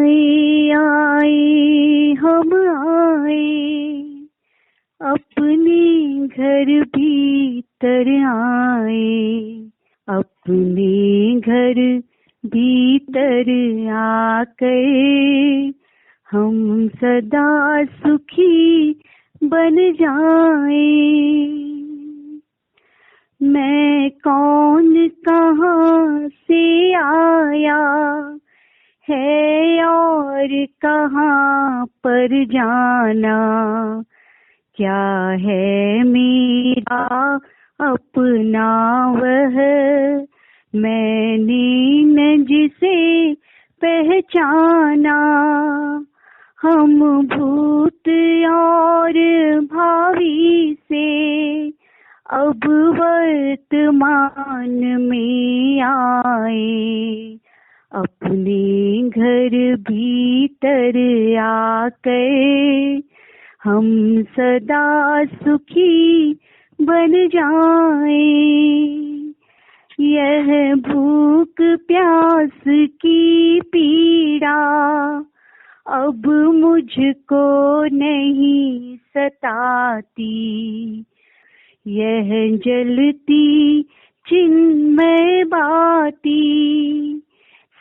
आए आए हम आए, अपने घर भीतर आए, अपने घर भीतर आकर हम सदा सुखी बन जाए। मैं कौन कहाँ से आया है और कहाँ पर जाना, क्या है मेरा अपना वह मैंने न जिसे पहचाना। हम भूत और भावी से अब वर्तमान में आए, अपने घर भीतर आकर हम सदा सुखी बन जाए। यह भूख प्यास की पीड़ा अब मुझको नहीं सताती, यह जलती चिन्मय बाती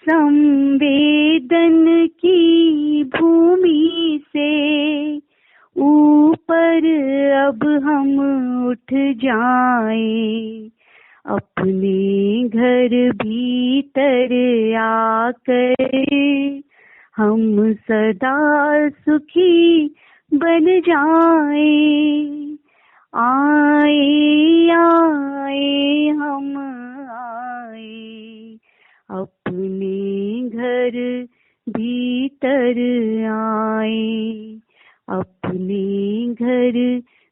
संवेदन की भूमि से ऊपर अब हम उठ जाएं, अपने घर भीतर आकर हम सदा सुखी बन जाएं। आए आए हम आए, अपने घर भीतर आए, अपने घर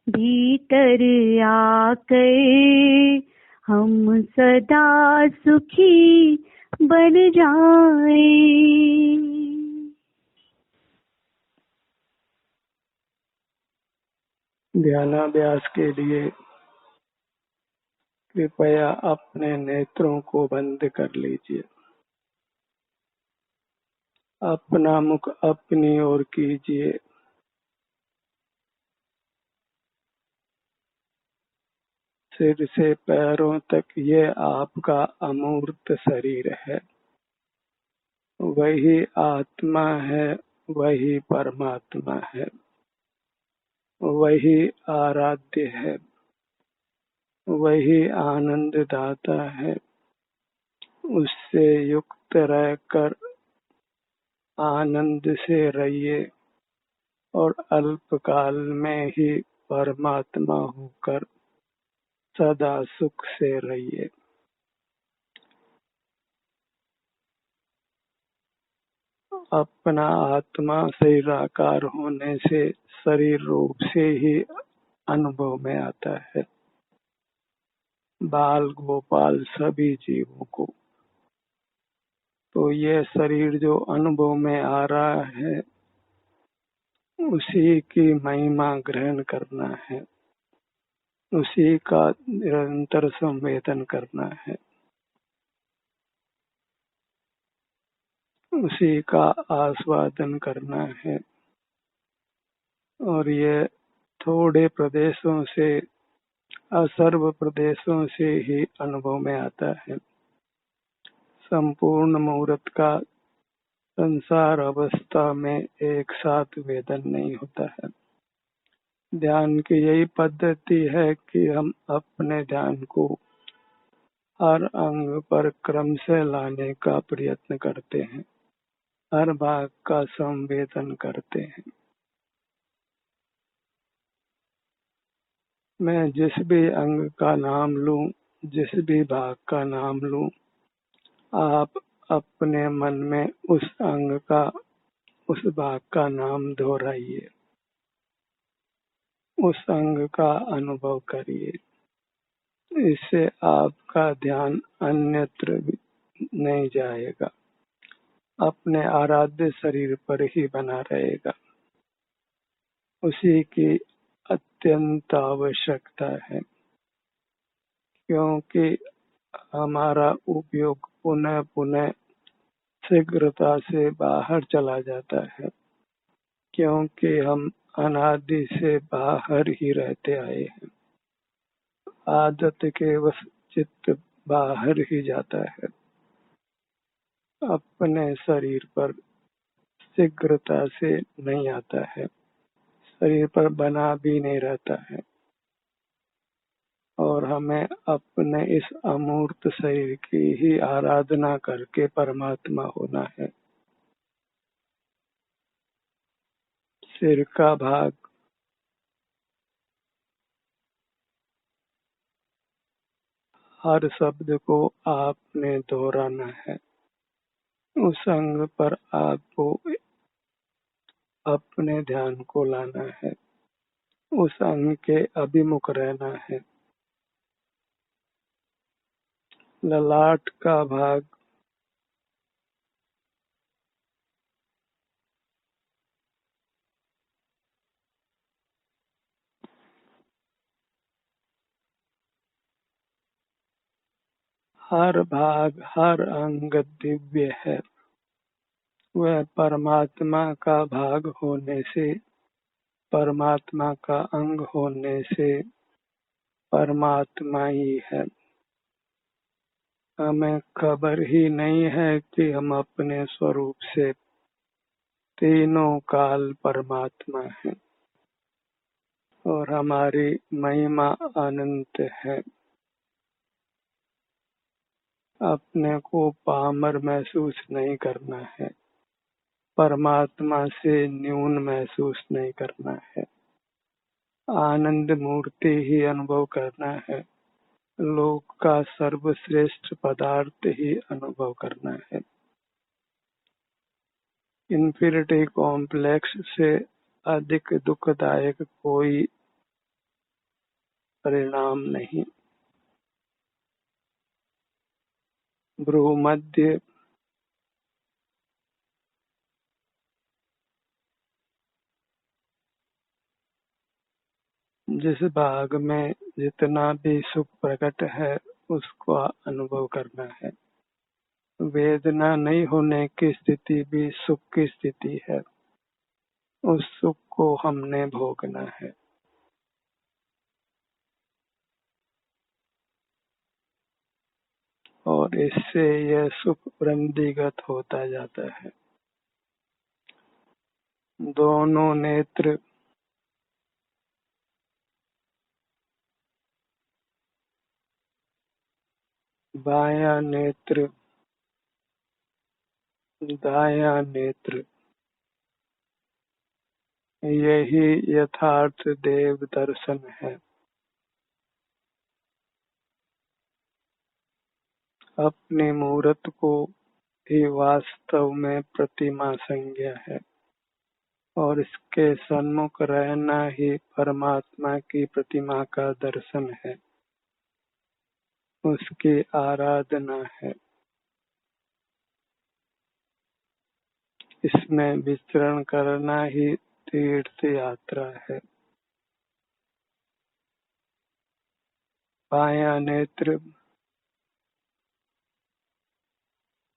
भीतर आकर हम सदा सुखी बन जाए। ध्यानाभ्यास के लिए कृपया अपने नेत्रों को बंद कर लीजिए। अपना मुख अपनी ओर कीजिए। सिर से पैरों तक ये आपका अमूर्त शरीर है। वही आत्मा है, वही परमात्मा है, वही आराध्य है, वही आनंद दाता है। उससे युक्त रहकर आनंद से रहिए और अल्पकाल में ही परमात्मा होकर सदा सुख से रहिए। अपना आत्मा शरीराकार होने से शरीर रूप से ही अनुभव में आता है, बाल गोपाल सभी जीवों को। तो ये शरीर जो अनुभव में आ रहा है उसी की महिमा ग्रहण करना है, उसी का निरंतर संवेदन करना है, उसी का आस्वादन करना है। और ये थोड़े प्रदेशों से असर्व प्रदेशों से ही अनुभव में आता है। संपूर्ण मुहूर्त का संसार अवस्था में एक साथ वेदन नहीं होता है। ध्यान की यही पद्धति है कि हम अपने ध्यान को हर अंग पर क्रम से लाने का प्रयत्न करते हैं, हर भाग का संवेदन करते हैं। मैं जिस भी अंग का नाम लूं, जिस भी भाग का नाम लूं, आप अपने मन में उस अंग का, उस भाग का नाम दोहराइए, उस अंग का अनुभव करिए। इससे आपका ध्यान अन्यत्र नहीं जाएगा, अपने आराध्य शरीर पर ही बना रहेगा। उसी की अत्यंत आवश्यकता है, क्योंकि हमारा उपयोग पुनः पुनः शीघ्रता से बाहर चला जाता है, क्योंकि हम अनादि से बाहर ही रहते आए हैं। आदत के वश चित्त बाहर ही जाता है, अपने शरीर पर शीघ्रता से नहीं आता है, शरीर पर बना भी नहीं रहता है। और हमें अपने इस अमूर्त शरीर की ही आराधना करके परमात्मा होना है। सिर का भाग हर शब्द को आपने दोहराना है, उस अंग पर आपको अपने ध्यान को लाना है, उस अंग के अभिमुख रहना है। ललाट का भाग हर अंग दिव्य है। वह परमात्मा का भाग होने से, परमात्मा का अंग होने से परमात्मा ही है। हमें खबर ही नहीं है कि हम अपने स्वरूप से तीनों काल परमात्मा हैं और हमारी महिमा अनंत है। अपने को पामर महसूस नहीं करना है, परमात्मा से न्यून महसूस नहीं करना है, आनंद मूर्ति ही अनुभव करना है, लोक का सर्वश्रेष्ठ पदार्थ ही अनुभव करना है। इन्फिनिटी कॉम्प्लेक्स से अधिक दुखदायक कोई परिणाम नहीं। भ्रूमध्य जिस भाग में जितना भी सुख प्रकट है उसको अनुभव करना है। वेदना नहीं होने की स्थिति भी सुख की स्थिति है, उस सुख को हमने भोगना है। और इससे यह सुख वृद्धिगत होता जाता है। दोनों नेत्र बायां नेत्र दायां नेत्र, यही यथार्थ देव दर्शन है। अपनी मूर्त को ही वास्तव में प्रतिमा संज्ञा है और इसके सन्मुख रहना ही परमात्मा की प्रतिमा का दर्शन है, उसकी आराधना है। इसमें विचरण करना ही तीर्थ यात्रा है। बायां नेत्र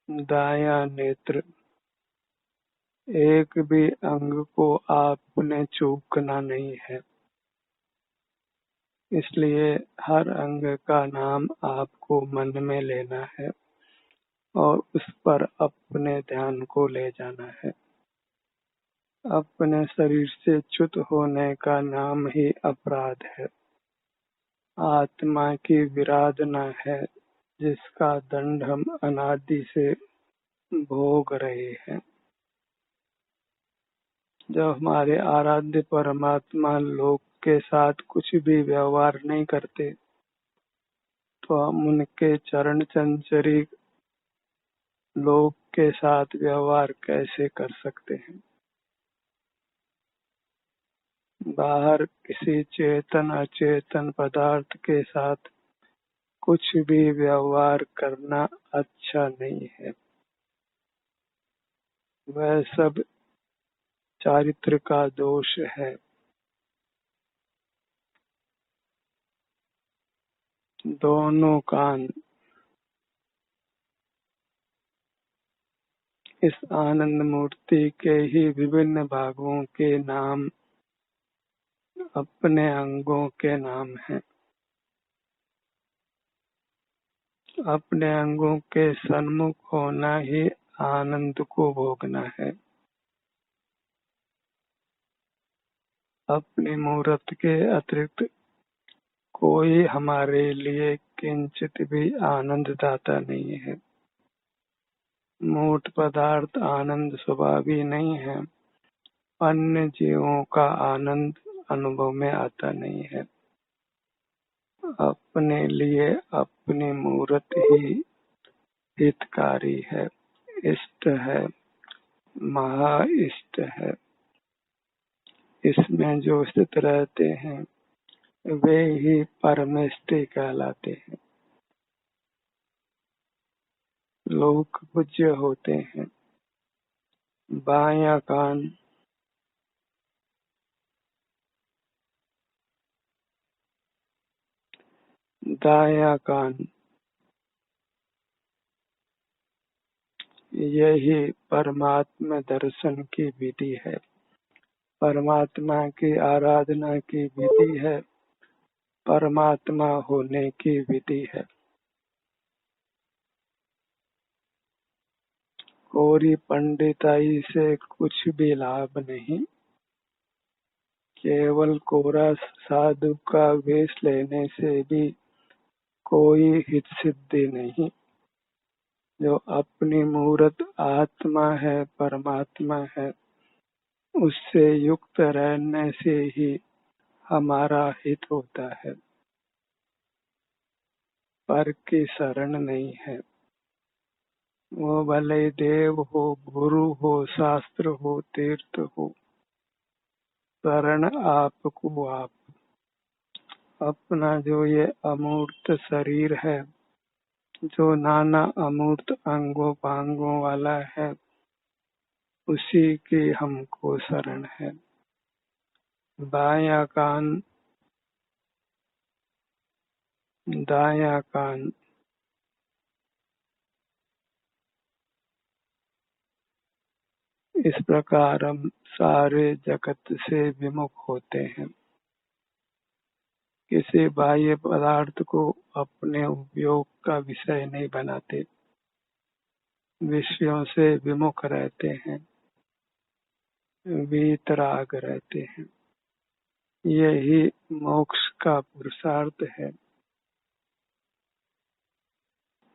दायां नेत्र, एक भी अंग को आपने चूकना नहीं है, इसलिए हर अंग का नाम आपको मन में लेना है और उस पर अपने ध्यान को ले जाना है। अपने शरीर से च्युत होने का नाम ही अपराध है। आत्मा की विराधना है जिसका दंड हम अनादि से भोग रहे हैं। जब हमारे आराध्य परमात्मा लोक के साथ कुछ भी व्यवहार नहीं करते तो हम उनके चरण चंचरी लोक के साथ व्यवहार कैसे कर सकते हैं। बाहर किसी चेतन अचेतन पदार्थ के साथ कुछ भी व्यवहार करना अच्छा नहीं है। वह सब चारित्र का दोष है। दोनों कान इस आनंद मूर्ति के ही विभिन्न भागों के नाम अपने अंगों के नाम हैं। अपने अंगों के सन्मुख होना ही आनंद को भोगना है। अपनी मूर्त के अतिरिक्त कोई हमारे लिए किंचित भी आनंद दाता नहीं है। मूर्त पदार्थ आनंद स्वभावी नहीं है। अन्य जीवों का आनंद अनुभव में आता नहीं है। अपने लिए अपनी मूर्त ही हितकारी है, इष्ट है, महा इष्ट है। इसमें जो स्थित रहते हैं वे ही परमेष्टि कहलाते हैं। लोक पूज्य होते हैं। बायां कान दायां कान, यही परमात्मा दर्शन की विधि है। परमात्मा की आराधना की विधि है। परमात्मा होने की विधि है। कोरी पंडिताई से कुछ भी लाभ नहीं। केवल कोरा साधु का वेश लेने से भी कोई हित सिद्धि नहीं। जो अपनी मूर्त आत्मा है, परमात्मा है, उससे युक्त रहने से ही हमारा हित होता है। पर की शरण नहीं है। वो भले देव हो, गुरु हो, शास्त्र हो, तीर्थ हो, शरण आपको आप। अपना जो ये अमूर्त शरीर है, जो नाना अमूर्त अंगों पांगों वाला है, उसी की हमको शरण है। बायां कान दायां कान, इस प्रकार हम सारे जगत से विमुख होते हैं। किसी बाह्य पदार्थ को अपने उपयोग का विषय नहीं बनाते। विषयों से विमुख रहते हैं, वीतराग रहते हैं। यही मोक्ष का पुरुषार्थ है।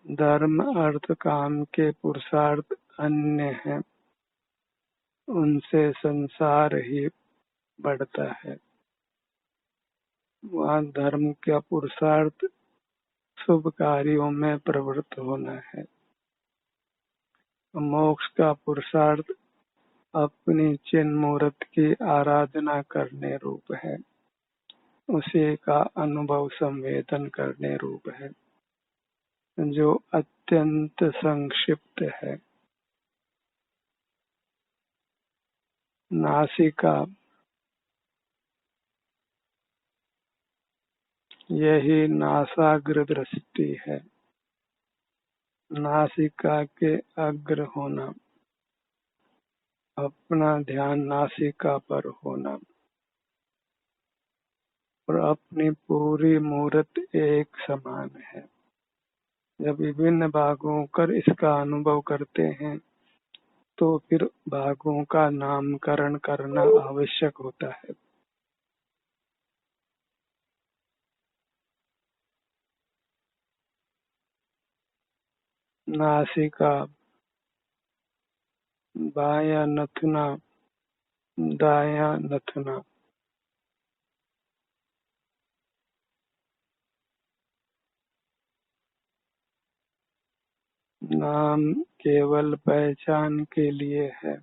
धर्म अर्थ काम के पुरुषार्थ अन्य हैं। उनसे संसार ही बढ़ता है। वहाँ धर्म का पुरुषार्थ शुभ कार्यों में प्रवृत्त होना है। मोक्ष का पुरुषार्थ अपनी चिन्ह मूर्त की आराधना करने रूप है। उसी का अनुभव संवेदन करने रूप है, जो अत्यंत संक्षिप्त है। नासिका, यही नासाग्र दृष्टि है। नासिका के अग्र होना, अपना ध्यान नासिका पर होना और अपनी पूरी मूर्त एक समान है। जब विभिन्न भागों कर इसका अनुभव करते हैं तो फिर भागों का नामकरण करना आवश्यक होता है। नासिका, बायां नथुना, दायां नथुना। नाम केवल पहचान के लिए है,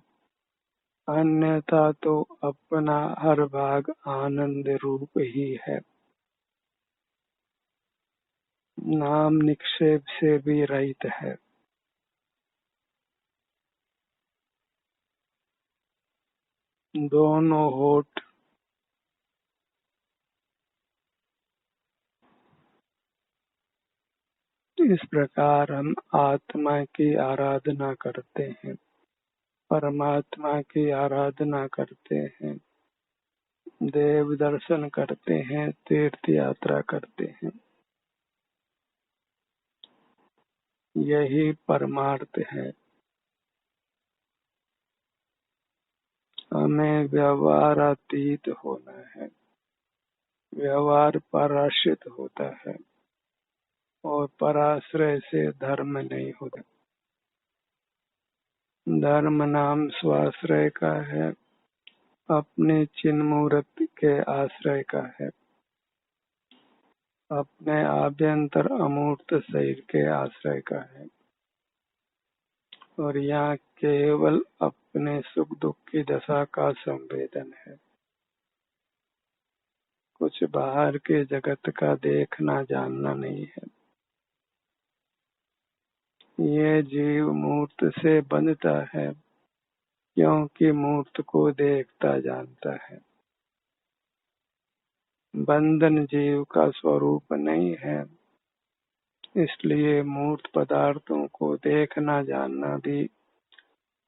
अन्यथा तो अपना हर भाग आनंद रूप ही है। नाम निक्षेप से भी रहित है। दोनों होठ इस प्रकार हम आत्मा की आराधना करते हैं। परमात्मा की आराधना करते हैं, देव दर्शन करते हैं, तीर्थ यात्रा करते हैं। यही परमार्थ है। हमें व्यवहारातीत होना है। व्यवहार पराश्रित होता है और पराश्रय से धर्म नहीं होता। धर्म नाम स्वाश्रय का है, अपने चिन्ह मूर्त के आश्रय का है, अपने आभ्यंतर अमूर्त शरीर के आश्रय का है। और यहाँ केवल अपने सुख दुख की दशा का संवेदन है। कुछ बाहर के जगत का देखना जानना नहीं है। ये जीव मूर्त से बंधता है क्योंकि मूर्त को देखता जानता है। बंधन जीव का स्वरूप नहीं है, इसलिए मूर्त पदार्थों को देखना जानना भी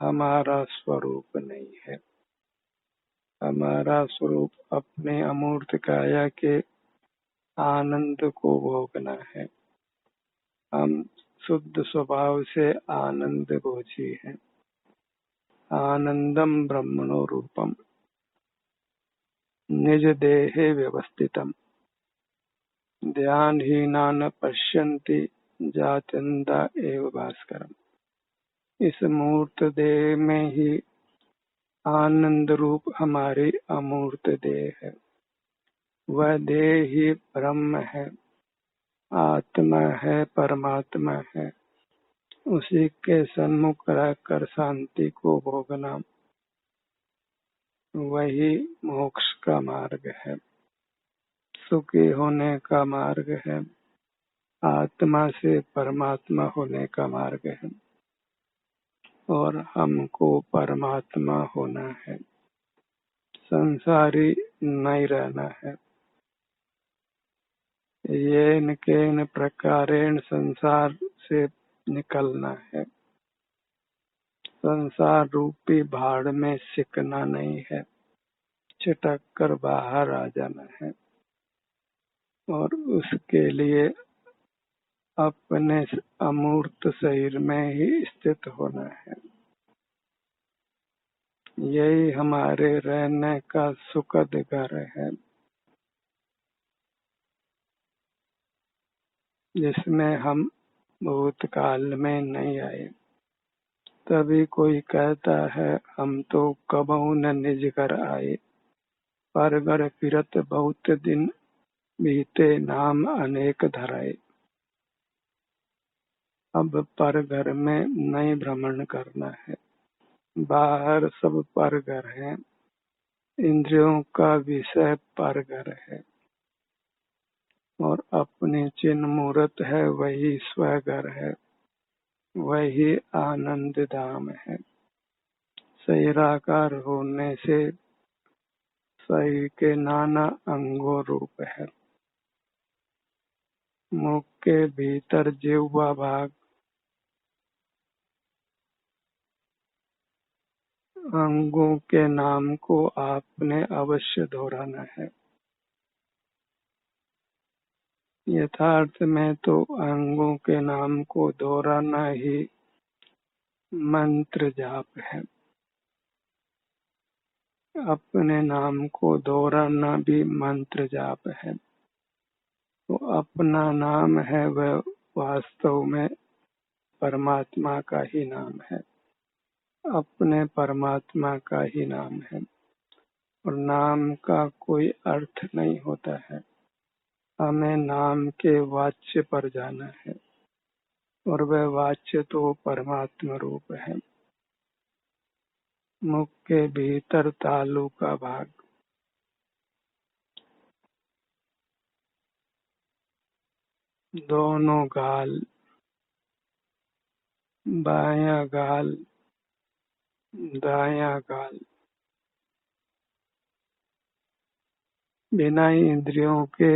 हमारा स्वरूप नहीं है। हमारा स्वरूप अपने अमूर्त काया के आनंद को भोगना है। हम शुद्ध स्वभाव से आनंद भोजी हैं। आनंदम ब्रह्मणो रूपम निज देहे व्यवस्थितम ध्यानहीना न पश्यन्ति जात्यन्ता एव भास्करम। इस मूर्त देह में ही आनंद रूप हमारी अमूर्त देह है। वह देह ही ब्रह्म है, आत्मा है, परमात्मा है। उसी के सन्मुख रहकर शांति को भोगना वही मोक्ष का मार्ग है, सुखी होने का मार्ग है, आत्मा से परमात्मा होने का मार्ग है। और हमको परमात्मा होना है, संसारी नहीं रहना है। येन केन प्रकारेण संसार से निकलना है। संसार रूपी भाड़ में सिकना नहीं है, छिटक कर बाहर आ जाना है। और उसके लिए अपने अमूर्त शरीर में ही स्थित होना है। यही हमारे रहने का सुखद घर है, जिसमें हम भूतकाल में नहीं आए। तभी कोई कहता है हम तो कबहू न निज घर आए, पर घर फिरत बहुत दिन बीते नाम अनेक धराए। अब पर घर में नहीं भ्रमण करना है। बाहर सब पर घर है, इंद्रियों का विषय पर घर है, और अपने चिन्ह मूर्त है वही स्वघर है, वही आनंद धाम है। शरीराकार होने से शरीर के नाना अंगों रूप है। मुख के भीतर जिह्वा भाग, अंगों के नाम को आपने अवश्य दोहराना है। यथार्थ में तो अंगों के नाम को दोहराना ही मंत्र जाप है। अपने नाम को दोहराना भी मंत्र जाप है। तो अपना नाम है वह वास्तव में परमात्मा का ही नाम है, अपने परमात्मा का ही नाम है। और नाम का कोई अर्थ नहीं होता है। हमें नाम के वाच्य पर जाना है, और वह वाच्य तो परमात्मा रूप है। मुख के भीतर तालू का भाग, दोनों गाल, बायां गाल, दायां गाल, बिना इंद्रियों के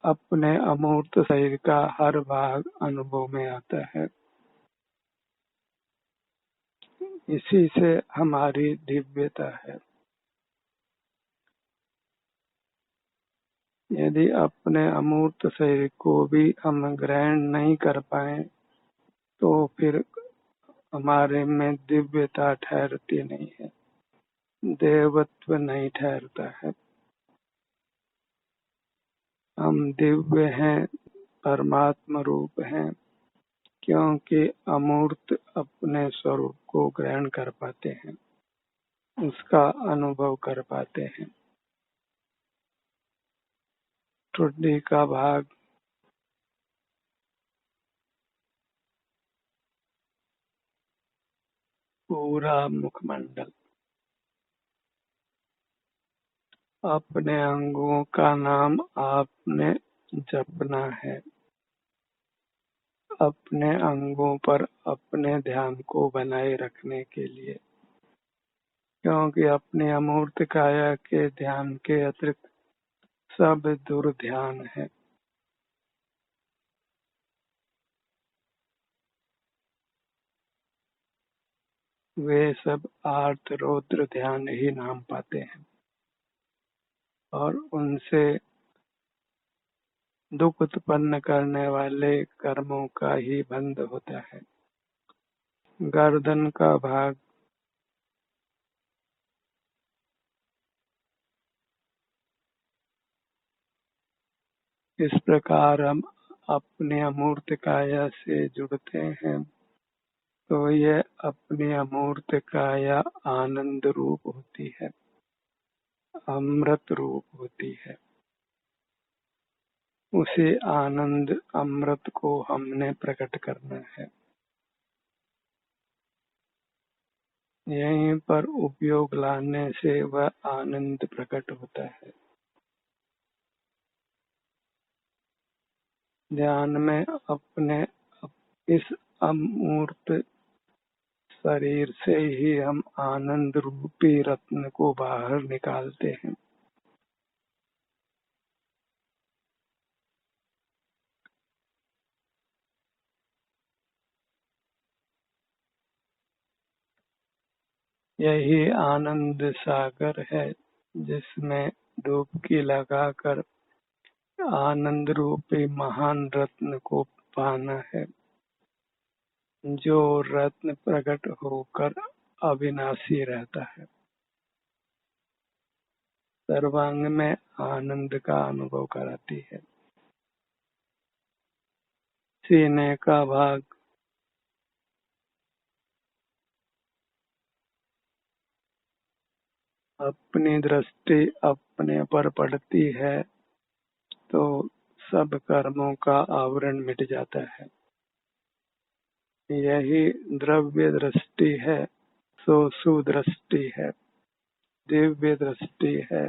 अपने अमूर्त शरीर का हर भाग अनुभव में आता है। इसी से हमारी दिव्यता है। यदि अपने अमूर्त शरीर को भी हम ग्रहण नहीं कर पाए तो फिर हमारे में दिव्यता ठहरती नहीं है, देवत्व नहीं ठहरता है। हम दिव्य हैं, परमात्मा रूप हैं, क्योंकि अमूर्त अपने स्वरूप को ग्रहण कर पाते हैं, उसका अनुभव कर पाते हैं। ठुड्डी का भाग पूरा मुखमंडल। अपने अंगों का नाम आपने जपना है। अपने अंगों पर अपने ध्यान को बनाए रखने के लिए, क्योंकि अपनी अमूर्त काया के ध्यान के अतिरिक्त सब दुर्ध्यान है। वे सब आर्त रौद्र ध्यान ही नाम पाते हैं और उनसे दुख उत्पन्न करने वाले कर्मों का ही बंध होता है। गर्दन का भाग इस प्रकार हम अपने अमूर्त काया से जुड़ते हैं तो यह अपनी अमूर्त काया आनंद रूप होती है, अमृत रूप होती है। उसे आनंद अमृत को हमने प्रकट करना है। यहीं पर उपयोग लाने से वह आनंद प्रकट होता है। ध्यान में अपने इस अमूर्त शरीर से ही हम आनंद रूपी रत्न को बाहर निकालते हैं। यही आनंद सागर है जिसमें डुबकी लगाकर आनंद रूपी महान रत्न को पाना है, जो रत्न प्रकट होकर अविनाशी रहता है, सर्वांग में आनंद का अनुभव कराती है। सीने का भाग अपनी दृष्टि अपने पर पड़ती है तो सब कर्मों का आवरण मिट जाता है। यही द्रव्य दृष्टि है, सो सुदृष्टि है, दिव्य दृष्टि है,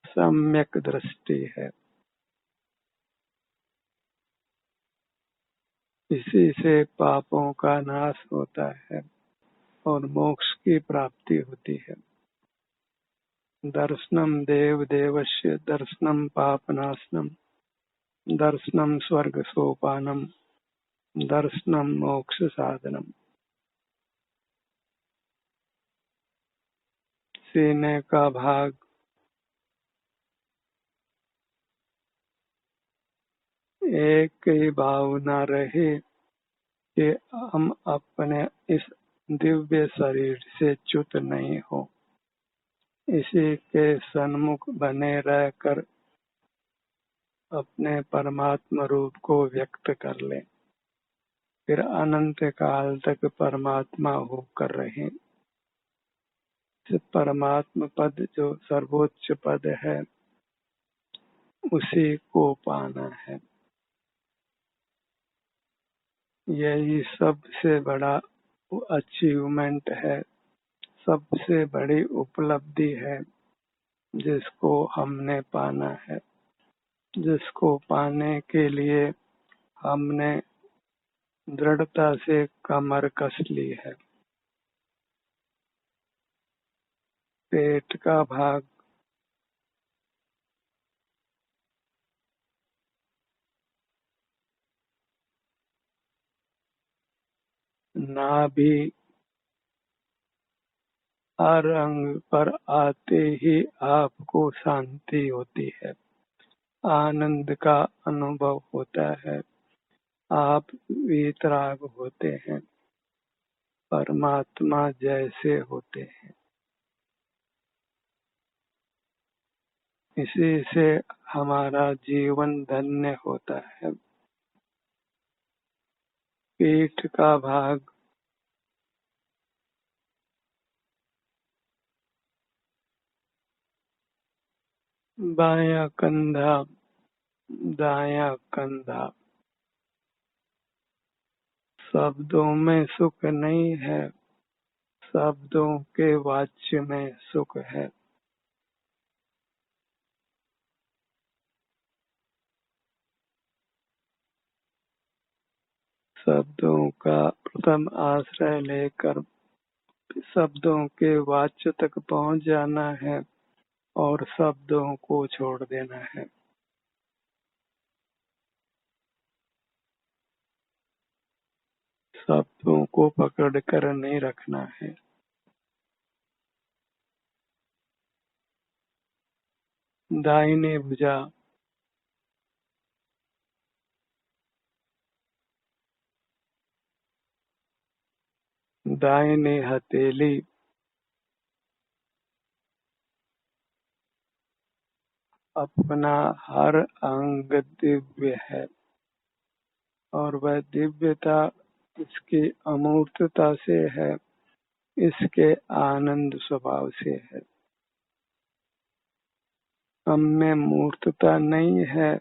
सम्यक दृष्टि है। इसी से पापों का नाश होता है और मोक्ष की प्राप्ति होती है। दर्शनम देव देवस्य दर्शनम पापनाशनम दर्शनम स्वर्ग सोपानम दर्शनम मोक्ष साधनम। सीने का भाग एक ही भावना रहे कि हम अपने इस दिव्य शरीर से च्युत नहीं हो, इसी के सन्मुख बने रहकर अपने परमात्मा रूप को व्यक्त कर लें, फिर अनंत काल तक परमात्मा होकर रहें। परमात्मा पद जो सर्वोच्च पद है उसी को पाना है। यही सबसे बड़ा अचीवमेंट है, सबसे बड़ी उपलब्धि है जिसको हमने पाना है, जिसको पाने के लिए हमने दृढ़ता से कमर कस ली है। पेट का भाग नाभि हर अंग पर आते ही आपको शांति होती है, आनंद का अनुभव होता है, आप वीतराग होते हैं, परमात्मा जैसे होते हैं। इसी से हमारा जीवन धन्य होता है। पीठ का भाग बायां कंधा, दायां कंधा, शब्दों में सुख नहीं है, शब्दों के वाच्य में सुख है। शब्दों का प्रथम आश्रय लेकर शब्दों के वाच्य तक पहुंच जाना है और शब्दों को छोड़ देना है। शब्दों को पकड़ कर नहीं रखना है। दाहिनी भुजा, दाहिनी हथेली, अपना हर अंग दिव्य है और वह दिव्यता इसकी अमूर्तता से है, इसके आनंद स्वभाव से है। हम में मूर्तता नहीं है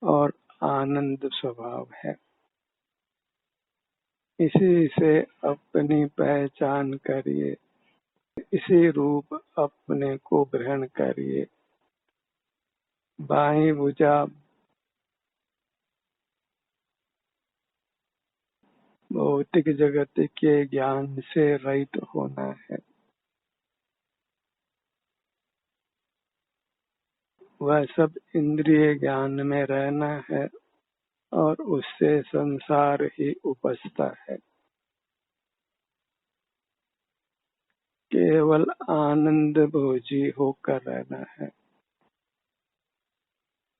और आनंद स्वभाव है। इसी से अपनी पहचान करिए, इसी रूप अपने को ग्रहण करिए। बाईं भुजा भौतिक जगत के ज्ञान से रहित होना है। वह सब इंद्रिय ज्ञान में रहना है और उससे संसार ही उपजता है। केवल आनंद भोजी होकर रहना है।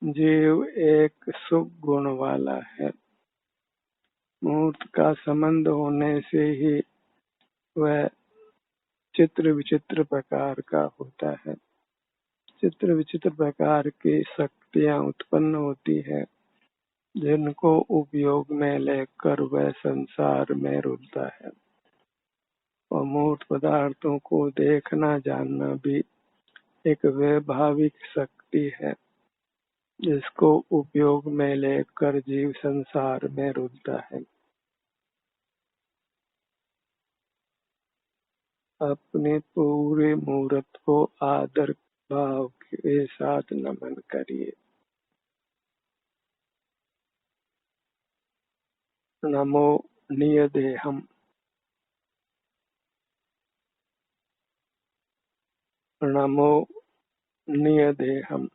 जीव एक सुख गुण वाला है। मूर्त का संबंध होने से ही वह चित्र विचित्र प्रकार का होता है। चित्र विचित्र प्रकार की शक्तियां उत्पन्न होती है, जिनको उपयोग में लेकर वह संसार में रुलता है। और मूर्त पदार्थों को देखना जानना भी एक वैभाविक शक्ति है, जिसको उपयोग में लेकर जीव संसार में रुलता है। अपने पूरे मूर्त को आदर भाव के साथ नमन करिए। नमो नियदेहम्। नमो नियदेहम्।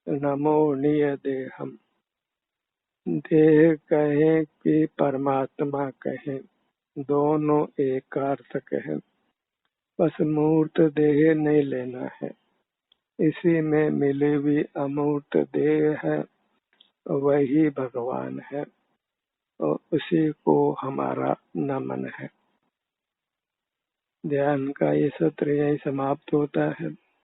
नमो नियदेहम्। देह कहें कि परमात्मा कहें, दोनों एक अर्थ कहें, बस मूर्त देह नहीं लेना है। इसी में मिली हुई अमूर्त देह है, वही भगवान है और उसी को हमारा नमन है। ध्यान का ये सत्र यही समाप्त होता है।